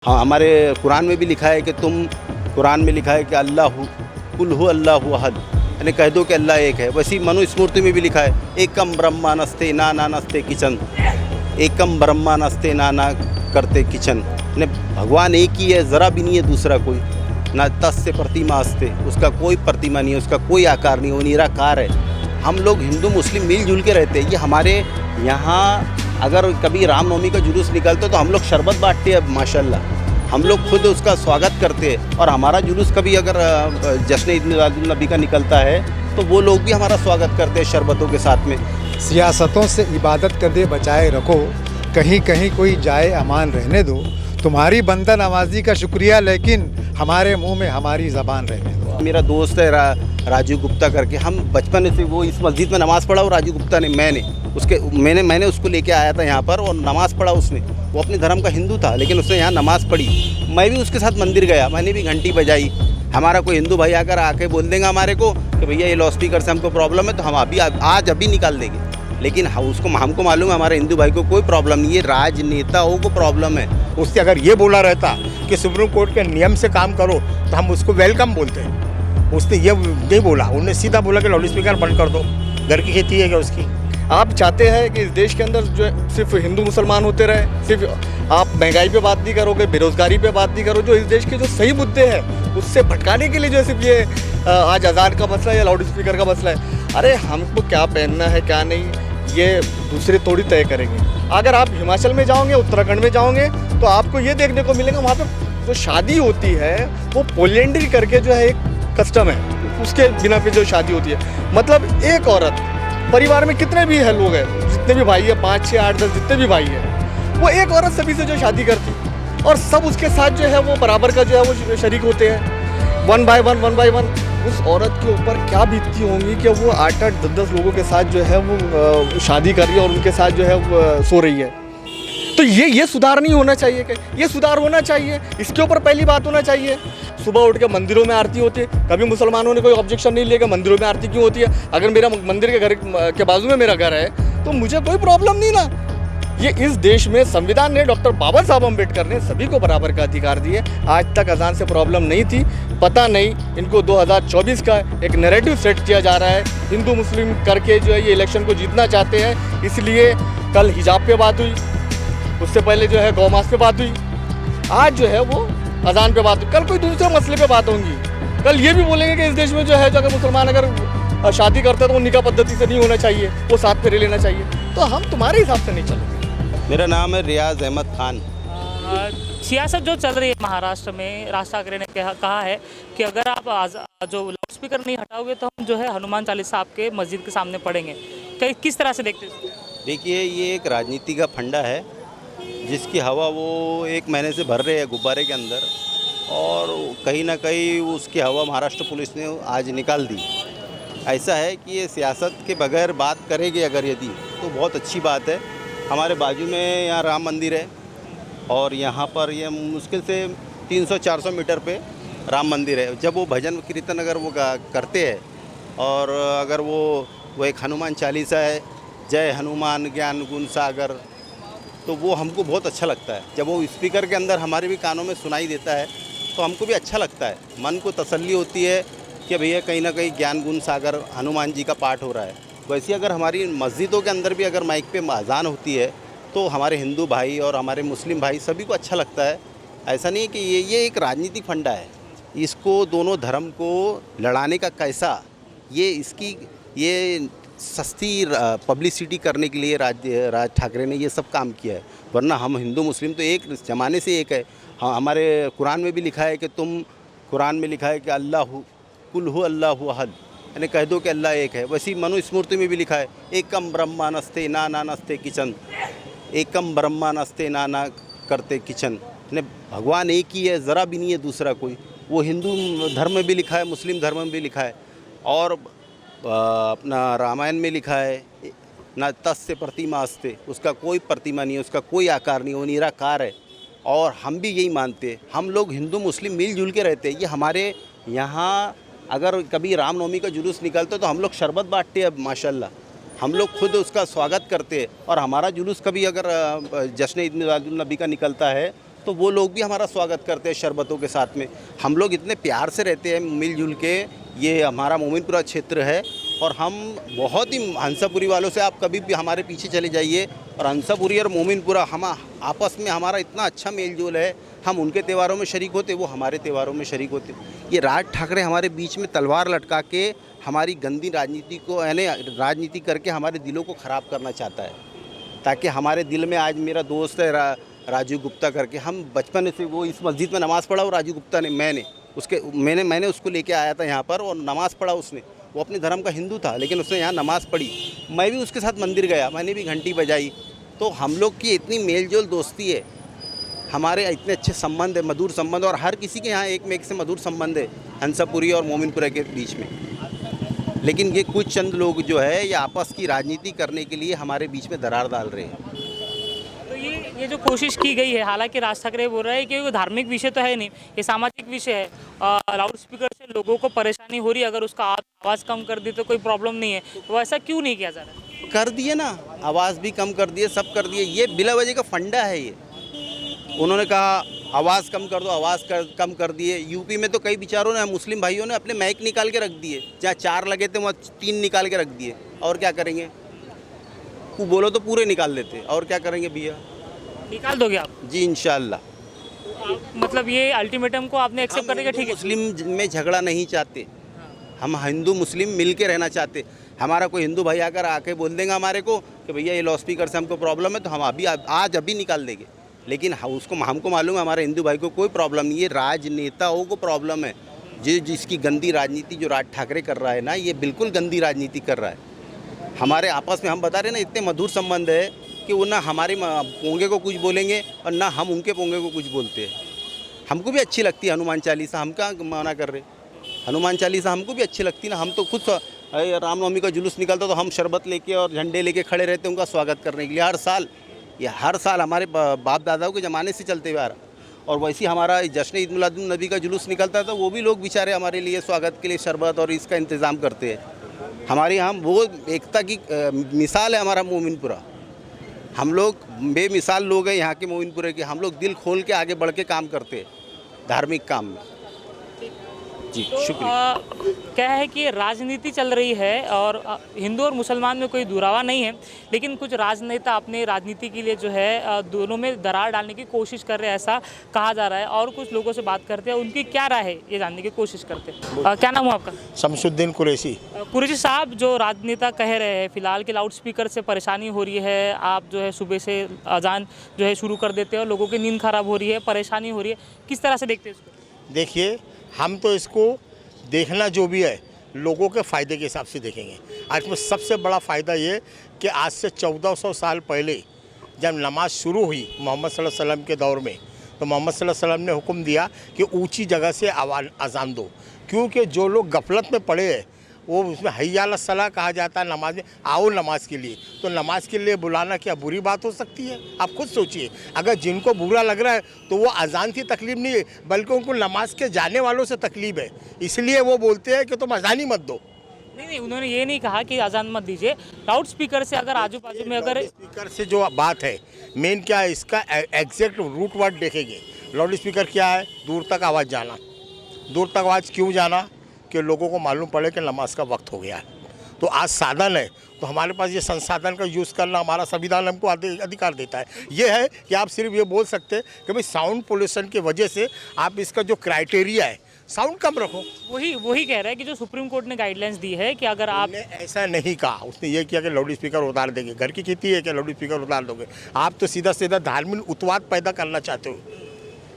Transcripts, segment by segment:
हाँ, हमारे कुरान में भी लिखा है कि कुरान में लिखा है कि अल्लाहु कुल हु अल्लाहु अहद, यानी कह दो कि अल्लाह एक है। वैसे ही मनुस्मृति में भी लिखा है एकम ब्रह्मा नस्ते नाना नस्ते किचन, एकम ब्रह्मा नस्ते नाना करते किचन, यानी भगवान एक ही है, ज़रा भी नहीं है दूसरा कोई। ना तस् से प्रतिमा अस्ते, उसका कोई प्रतिमा नहीं है, उसका कोई आकार नहीं है, वो निराकार है। हम लोग हिंदू मुस्लिम मिलजुल के रहते हैं। ये हमारे यहाँ अगर कभी रामनवमी का जुलूस निकलता तो हम लोग शरबत बांटते हैं, माशाल्लाह हम लोग खुद उसका स्वागत करते हैं। और हमारा जुलूस कभी अगर जश्न ईद मिलादुन नबी का निकलता है तो वो लोग भी हमारा स्वागत करते हैं शरबतों के साथ में। सियासतों से इबादत कर दे बचाए रखो, कहीं कहीं कोई जाए अमान रहने दो। तुम्हारी बंदा नवाजी का शुक्रिया, लेकिन हमारे मुंह में हमारी ज़बान रहने दो। मेरा दोस्त है राजू गुप्ता करके, हम बचपन से वो इस मस्जिद में नमाज़ पढ़ा और राजू गुप्ता ने मैंने उसको लेके आया था यहाँ पर और नमाज़ पढ़ा उसने। वो अपने धर्म का हिंदू था लेकिन उसने यहाँ नमाज़ पढ़ी। मैं भी उसके साथ मंदिर गया, मैंने भी घंटी बजाई। हमारा कोई हिंदू भाई अगर आके बोल देगा हमारे को कि भैया ये लाउड स्पीकर से हमको प्रॉब्लम है, तो हम अभी निकाल देंगे। लेकिन हमको मालूम है हमारे हिंदू भाई को कोकोई प्रॉब्लम नहीं है, राजनेताओं को प्रॉब्लम है। उससे अगर ये बोला रहता कि सुप्रीम कोर्ट के नियम से काम करो तो हम उसको वेलकम बोलते हैं। उसने ये नहीं बोला, उन्होंने सीधा बोला कि लाउड स्पीकर बंद कर दो। घर की खेती है क्या उसकी? आप चाहते हैं कि इस देश के अंदर जो सिर्फ हिंदू मुसलमान होते रहे, सिर्फ आप महंगाई पे बात नहीं करोगे, बेरोजगारी पे बात नहीं करो, जो इस देश के जो सही मुद्दे हैं उससे भटकाने के लिए जो सिर्फ ये आज अजान का मसला है या लाउड स्पीकर का मसला है। अरे हमको क्या पहनना है क्या नहीं ये दूसरे थोड़ी तय करेंगे। अगर आप हिमाचल में जाओगे, उत्तराखंड में जाओगे तो आपको ये देखने को मिलेगा वहाँ पे जो शादी होती है वो पोलेंड्री करके जो है एक कस्टम है, उसके बिना पे जो शादी होती है। मतलब एक औरत परिवार में कितने भी है लोग हैं, जितने भी भाई है 5, 6, 8, 10 जितने भी भाई हैं, वो एक औरत सभी से जो शादी करती और सब उसके साथ जो है वो बराबर का जो है वो शरीक होते हैं, 1 by 1। उस औरत के ऊपर क्या बीतती होंगी कि वो 8, 10 लोगों के साथ जो है वो शादी कर रही है और उनके साथ जो है वो सो रही है। तो ये सुधार नहीं होना चाहिए कि ये सुधार होना चाहिए, इसके ऊपर पहली बात होना चाहिए। सुबह उठ के मंदिरों में आरती होती है, कभी मुसलमानों ने कोई ऑब्जेक्शन नहीं लिया कि मंदिरों में आरती क्यों होती है। अगर मेरा मंदिर के घर के बाजू में मेरा घर है तो मुझे कोई प्रॉब्लम नहीं ना। ये इस देश में संविधान ने, डॉक्टर बाबा साहब अम्बेडकर ने सभी को बराबर का अधिकार दिए। आज तक अजान से प्रॉब्लम नहीं थी। पता नहीं इनको 2024 का एक नैरेटिव सेट किया जा रहा है, हिंदू मुस्लिम करके जो है ये इलेक्शन को जीतना चाहते हैं। इसलिए कल हिजाब पे बात हुई, उससे पहले जो है गौमास पे बात हुई, आज जो है वो अजान पे बात हुई, कल कोई दूसरे मसले पे बात होंगी। कल ये भी बोलेंगे कि इस देश में जो है जो अगर मुसलमान अगर शादी करते हैं तो वो निकाह पद्धति से नहीं होना चाहिए, वो साथ फेरे लेना चाहिए। तो हम तुम्हारे हिसाब से नहीं चलेंगे। मेरा नाम है रियाज अहमद खान। सियासत जो चल रही है महाराष्ट्र में, राज ठाकरे ने कहा है कि अगर आप जो लाउड स्पीकर नहीं हटाओगे तो हम जो है हनुमान चालीसा आपके मस्जिद के सामने पढ़ेंगे। किस तरह से देखते हैं? देखिए, ये एक राजनीति का फंडा है जिसकी हवा वो 1 महीने से भर रहे हैं गुब्बारे के अंदर, और कहीं ना कहीं उसकी हवा महाराष्ट्र पुलिस ने आज निकाल दी। ऐसा है कि ये सियासत के बगैर बात करेगी अगर यदि, तो बहुत अच्छी बात है। हमारे बाजू में यहाँ राम मंदिर है और यहाँ पर ये मुश्किल से 300-400 मीटर पे राम मंदिर है। जब वो भजन कीर्तन अगर वो करते हैं और अगर वो एक हनुमान चालीसा है, जय हनुमान ज्ञान गुण सागर, तो वो हमको बहुत अच्छा लगता है। जब वो स्पीकर के अंदर हमारे भी कानों में सुनाई देता है तो हमको भी अच्छा लगता है, मन को तसल्ली होती है कि भैया कहीं ना कहीं ज्ञान गुण सागर हनुमान जी का पाठ हो रहा है। वैसे अगर हमारी मस्जिदों के अंदर भी अगर माइक पे अजान होती है तो हमारे हिंदू भाई और हमारे मुस्लिम भाई सभी को अच्छा लगता है। ऐसा नहीं है कि ये एक राजनीतिक फंडा है, इसको दोनों धर्म को लड़ाने का कैसा ये सस्ती पब्लिसिटी करने के लिए राज ठाकरे ने ये सब काम किया है। वरना हम हिंदू मुस्लिम तो एक ज़माने से एक है। हाँ, हमारे कुरान में भी लिखा है कि कुरान में लिखा है कि अल्लाहु कुल हु अल्लाहु अहद, यानी कह दो कि अल्लाह एक है। वैसे ही मनुस्मृति में भी लिखा है एकम ब्रह्मा नस्ते नाना नस्ते किचन, एकम ब्रह्मा नस्ते नाना करते किचन, यानी भगवान एक ही है, ज़रा भी नहीं है दूसरा कोई। वो हिंदू धर्म में भी लिखा है, मुस्लिम धर्म में भी लिखा है, और अपना रामायण में लिखा है ना तस् से प्रतिमा अस्ते, उसका कोई प्रतिमा नहीं है, उसका कोई आकार नहीं है, वो निराकार है। और हम भी यही मानते हैं। हम लोग हिंदू मुस्लिम मिलजुल के रहते हैं। ये हमारे यहाँ अगर कभी रामनवमी का जुलूस निकलता तो हम लोग शरबत बांटते हैं, माशाल्लाह हम लोग खुद उसका स्वागत करते हैं। और हमारा जुलूस कभी अगर जश्न ईद मिलादुन नबी का निकलता है तो वो लोग भी हमारा स्वागत करते हैं शरबतों के साथ में। हम लोग इतने प्यार से रहते हैं मिलजुल के। ये हमारा मोमिनपुरा क्षेत्र है और हम बहुत ही हंसापुरी वालों से आप कभी भी हमारे पीछे चले जाइए और हंसापुरी और मोमिनपुरा हम आपस में हमारा इतना अच्छा मेलजोल है। हम उनके त्योहारों में शरीक होते, वो हमारे त्योहारों में शरीक होते। ये राज ठाकरे हमारे बीच में तलवार लटका के हमारी गंदी राजनीति को यानी राजनीति करके हमारे दिलों को ख़राब करना चाहता है, ताकि हमारे दिल में आज मेरा दोस्त है राजू गुप्ता करके, हम बचपन से वो इस मस्जिद में नमाज़ पढ़ा और राजू गुप्ता ने मैंने उसको लेके आया था यहाँ पर और नमाज़ पढ़ा उसने। वो अपने धर्म का हिंदू था लेकिन उसने यहाँ नमाज़ पढ़ी। मैं भी उसके साथ मंदिर गया, मैंने भी घंटी बजाई। तो हम लोग की इतनी मेलजोल दोस्ती है, हमारे इतने अच्छे संबंध है, मधुर संबंध, और हर किसी के यहाँ एक में एक से मधुर संबंध है हंसापुरी और मोमिनपुरा के बीच में। लेकिन ये कुछ चंद लोग जो है ये आपस की राजनीति करने के लिए हमारे बीच में दरार डाल रहे हैं। तो ये जो कोशिश की गई है, हालांकि राज ठाकरे बोल रहे हैं कि वो धार्मिक विषय तो है नहीं, ये सामाजिक विषय है। लाउड स्पीकर से लोगों को परेशानी हो रही है, अगर उसका आवाज़ कम कर दी तो कोई प्रॉब्लम नहीं है, वो ऐसा क्यों नहीं किया जा रहा है? कर दिए ना, आवाज़ भी कम कर दिए, सब कर दिए। ये बिला वजह का फंडा है। ये उन्होंने कहा आवाज़ कम कर दो, कम कर दिए। यूपी में तो कई बेचारों ने, मुस्लिम भाइयों ने अपने माइक निकाल के रख दिए, जहाँ 4 लगे थे वहाँ 3 निकाल के रख दिए। और क्या करेंगे? वो बोलो तो पूरे निकाल देते। और क्या करेंगे भैया? निकाल दोगे आप? जी इंशाल्लाह। मतलब ये अल्टीमेटम को आपने एक्सेप्ट करने का? ठीक है, मुस्लिम में झगड़ा नहीं चाहते, हम हिंदू मुस्लिम मिल के रहना चाहते। हमारा कोई हिंदू भाई आके बोल देगा हमारे को कि भैया ये लाउड स्पीकर से हमको प्रॉब्लम है, तो हम अभी निकाल देंगे। लेकिन हमको मालूम है हमारे हिंदू भाई को कोई प्रॉब्लम नहीं है। राजनेताओं को प्रॉब्लम है, जिसकी गंदी राजनीति जो राज ठाकरे कर रहा है ना, ये बिल्कुल गंदी राजनीति कर रहा है। हमारे आपस में हम बता रहे ना इतने मधुर संबंध है कि वो ना हमारे पोंगे को कुछ बोलेंगे और ना हम उनके पोंगे को कुछ बोलते हैं। हमको भी अच्छी लगती है हनुमान चालीसा, हम क्या मना कर रहे। हनुमान चालीसा हमको भी अच्छी लगती है ना। हम तो खुद रामनवमी का जुलूस निकलता तो हम शरबत लेके और झंडे लेके खड़े रहते उनका स्वागत करने के लिए हर साल। ये हर साल हमारे बाप दादाओं के ज़माने से चलते हुए आ रहा। और वैसे ही हमारा जश्न ईद मिलादुन नबी का जुलूस निकलता था, वो भी लोग बेचारे हमारे लिए स्वागत के लिए शरबत और इसका इंतज़ाम करते हैं। हमारे यहाँ वो एकता की मिसाल है हमारा मोमिनपुरा। हम लोग बेमिसाल लोग हैं यहाँ के मोमिनपुरे के। हम लोग दिल खोल के आगे बढ़ के काम करते हैं धार्मिक काम में। जी शुक्रिया। क्या है कि राजनीति चल रही है और हिंदू और मुसलमान में कोई दुरावा नहीं है, लेकिन कुछ राजनेता अपने राजनीति के लिए जो है दोनों में दरार डालने की कोशिश कर रहे हैं, ऐसा कहा जा रहा है। और कुछ लोगों से बात करते हैं, उनकी क्या राय है ये जानने की कोशिश करते हैं। क्या नाम हो आपका? शमसुद्दीन कुरैशी। कुरैशी साहब, जो राजनेता कह रहे हैं फिलहाल कि लाउड स्पीकर से परेशानी हो रही है, आप जो है सुबह से अजान जो है शुरू कर देते हैं और लोगों की नींद खराब हो रही है, परेशानी हो रही है, किस तरह से देखते हैं इसको? देखिए, हम तो इसको देखना जो भी है लोगों के फ़ायदे के हिसाब से देखेंगे। आज में सबसे बड़ा फ़ायदा ये कि आज से 1400 साल पहले जब नमाज शुरू हुई मोहम्मद सल्लल्लाहु अलैहि वसल्लम के दौर में, तो मोहम्मद सल्लल्लाहु अलैहि वसल्लम ने हुक्म दिया कि ऊंची जगह से अजान दो, क्योंकि जो लोग गफलत में पड़े हैं वो उसमें हय्या अला सलाह कहा जाता है नमाज में, आओ नमाज के लिए। तो नमाज के लिए बुलाना क्या बुरी बात हो सकती है? आप खुद सोचिए, अगर जिनको बुरा लग रहा है तो वो अजान की तकलीफ नहीं है, बल्कि उनको नमाज के जाने वालों से तकलीफ है, इसलिए वो बोलते हैं कि तुम अजान ही मत दो। नहीं, उन्होंने ये नहीं कहा कि अजान मत दीजिए। लाउड स्पीकर से अगर आजू बाजू में अगर स्पीकर से जो बात है मेन क्या है, इसका एग्जैक्ट रूट वर्ड देखेंगे। लाउड स्पीकर क्या है? दूर तक आवाज़ जाना। दूर तक आवाज़ क्यों जाना? कि लोगों को मालूम पड़े कि नमाज का वक्त हो गया है। तो आज साधन है, तो हमारे पास ये संसाधन का यूज़ करना हमारा संविधान हमको अधिकार देता है। ये है कि आप सिर्फ ये बोल सकते हैं कि भाई साउंड पोल्यूशन की वजह से आप इसका जो क्राइटेरिया है साउंड कम रखो। वही कह रहा है कि जो सुप्रीम कोर्ट ने गाइडलाइंस दी है कि अगर आप ऐसा नहीं कहा, उसने ये किया कि लाउड स्पीकर उतार देंगे। घर की खेती है कि लाउड स्पीकर उतार दोगे? आप तो सीधा सीधा धार्मिक उत्पाद पैदा करना चाहते हो।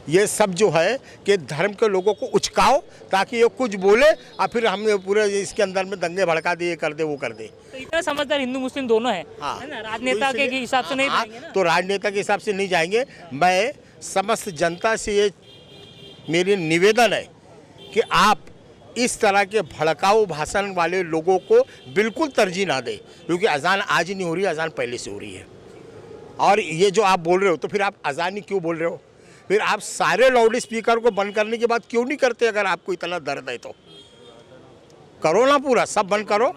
ये सब जो है कि धर्म के लोगों को उचकाओ ताकि ये कुछ बोले और फिर हम पूरे इसके अंदर में दंगे भड़का दे, ये कर दे वो कर दे। तो इतना समझदार हिंदू मुस्लिम दोनों है, हाँ, है ना? राजनेता के हिसाब से नहीं जाएंगे ना? तो राजनेता के हिसाब से नहीं जाएंगे। मैं समस्त जनता से ये मेरी निवेदन है कि आप इस तरह के भड़काऊ भाषण वाले लोगों को बिल्कुल तरजीह ना दें, क्योंकि अजान आज नहीं हो रही है, अजान पहले से हो रही है। और ये जो आप बोल रहे हो, तो फिर आप अजान ही क्यों बोल रहे हो? फिर आप सारे लाउड स्पीकर को बंद करने के बाद क्यों नहीं करते? अगर आपको इतना दर्द है तो करो ना, पूरा सब बंद करो।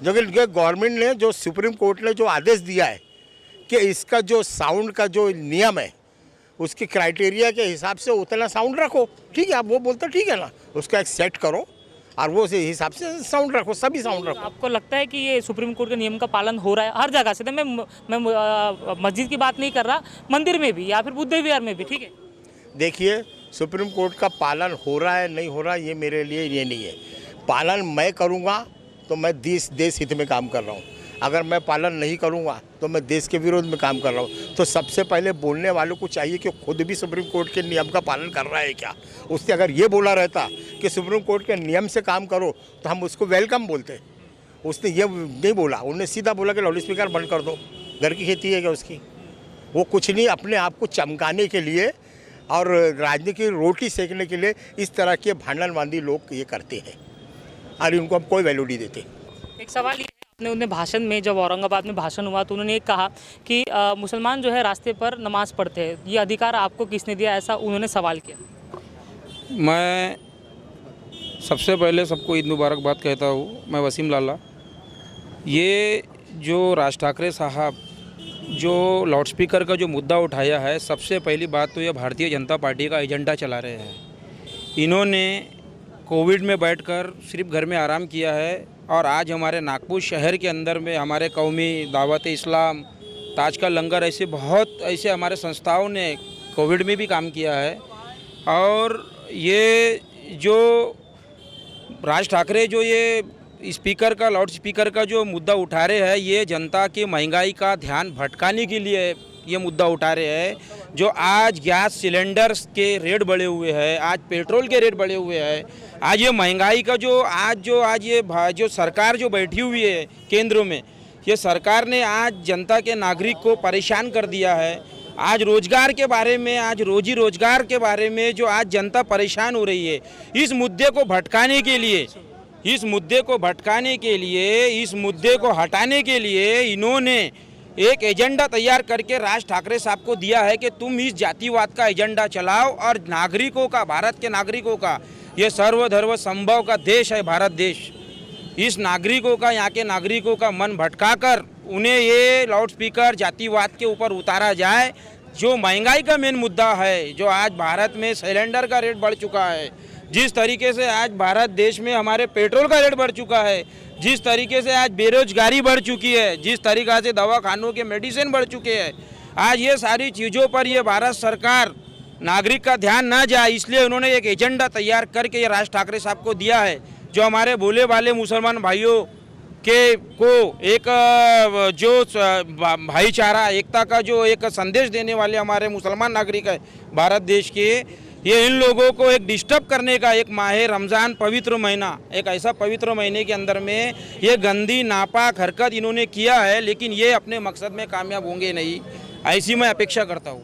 जो गवर्नमेंट ने, जो सुप्रीम कोर्ट ने जो आदेश दिया है कि इसका जो साउंड का जो नियम है उसकी क्राइटेरिया के हिसाब से उतना साउंड रखो, ठीक है। आप वो बोलते ठीक है ना, उसका एक सेट करो और वो उसी हिसाब से साउंड रखो, सभी साउंड रखो। आपको लगता है कि ये सुप्रीम कोर्ट के नियम का पालन हो रहा है हर जगह से? तो मैं मस्जिद की बात नहीं कर रहा, मंदिर में भी या फिर बुद्ध विहार में भी, ठीक है। देखिए, सुप्रीम कोर्ट का पालन हो रहा है नहीं हो रहा, ये मेरे लिए ये नहीं है। पालन मैं करूँगा तो मैं देश हित में काम कर रहा हूँ, अगर मैं पालन नहीं करूँगा तो मैं देश के विरोध में काम कर रहा हूँ। तो सबसे पहले बोलने वालों को चाहिए कि खुद भी सुप्रीम कोर्ट के नियम का पालन कर रहा है क्या। उसने अगर ये बोला रहता कि सुप्रीम कोर्ट के नियम से काम करो तो हम उसको वेलकम बोलते। उसने ये नहीं बोला, उन्होंने सीधा बोला कि लाउड स्पीकर बंद कर दो। घर की खेती है क्या उसकी? वो कुछ नहीं, अपने आप को चमकाने के लिए और राजनीति की रोटी सेकने के लिए इस तरह के भांडनबाजी लोग ये करते हैं और इनको हम कोई वैल्यू नहीं देते। एक सवाल ये है, आपने उन्हें भाषण में, जब औरंगाबाद में भाषण हुआ तो उन्होंने एक कहा कि मुसलमान जो है रास्ते पर नमाज़ पढ़ते हैं, ये अधिकार आपको किसने दिया, ऐसा उन्होंने सवाल किया। मैं सबसे पहले सबको ईद मुबारकबाद कहता हूँ। मैं वसीम लाला। ये जो राज ठाकरे साहब जो लाउडस्पीकर का जो मुद्दा उठाया है, सबसे पहली बात तो ये भारतीय जनता पार्टी का एजेंडा चला रहे हैं। इन्होंने कोविड में बैठकर सिर्फ घर में आराम किया है और आज हमारे नागपुर शहर के अंदर में हमारे कौमी दावत इस्लाम, ताज का लंगर, ऐसे बहुत ऐसे हमारे संस्थाओं ने कोविड में भी काम किया है। और ये जो राज ठाकरे जो ये स्पीकर का, लाउड स्पीकर का जो मुद्दा उठा रहे हैं, ये जनता की महंगाई का ध्यान भटकाने के लिए ये मुद्दा उठा रहे हैं। जो आज गैस सिलेंडर्स के रेट बढ़े हुए हैं, आज पेट्रोल के रेट बढ़े हुए हैं, आज ये महंगाई का जो सरकार जो बैठी हुई है केंद्र में, ये सरकार ने आज जनता के नागरिक को परेशान कर दिया है। आज रोजगार के बारे में, आज रोजी रोजगार के बारे में जो आज जनता परेशान हो रही है, इस मुद्दे को भटकाने के लिए, इस मुद्दे को हटाने के लिए इन्होंने एक एजेंडा तैयार करके राज ठाकरे साहब को दिया है कि तुम इस जातिवाद का एजेंडा चलाओ और नागरिकों का, भारत के नागरिकों का, ये सर्वधर्म संभव का देश है भारत देश। इस नागरिकों का, यहाँ के नागरिकों का मन भटकाकर उन्हें ये लाउड स्पीकर जातिवाद के ऊपर उतारा जाए। जो महंगाई का मेन मुद्दा है, जो आज भारत में सिलेंडर का रेट बढ़ चुका है, जिस तरीके से आज भारत देश में हमारे पेट्रोल का रेट बढ़ चुका है, जिस तरीके से आज बेरोजगारी बढ़ चुकी है, जिस तरीक़ा से दवाखानों के मेडिसिन बढ़ चुके हैं, आज ये सारी चीज़ों पर ये भारत सरकार नागरिक का ध्यान ना जाए, इसलिए उन्होंने एक एजेंडा तैयार करके ये राज ठाकरे साहब को दिया है। जो हमारे भोले वाले मुसलमान भाइयों के को एक जो भाईचारा, एकता का जो एक संदेश देने वाले हमारे मुसलमान नागरिक है भारत देश के, ये इन लोगों को एक डिस्टर्ब करने का एक माह रमज़ान पवित्र महीना, एक ऐसा पवित्र महीने के अंदर में ये गंदी नापाक हरकत इन्होंने किया है, लेकिन ये अपने मकसद में कामयाब होंगे नहीं, ऐसी मैं अपेक्षा करता हूँ।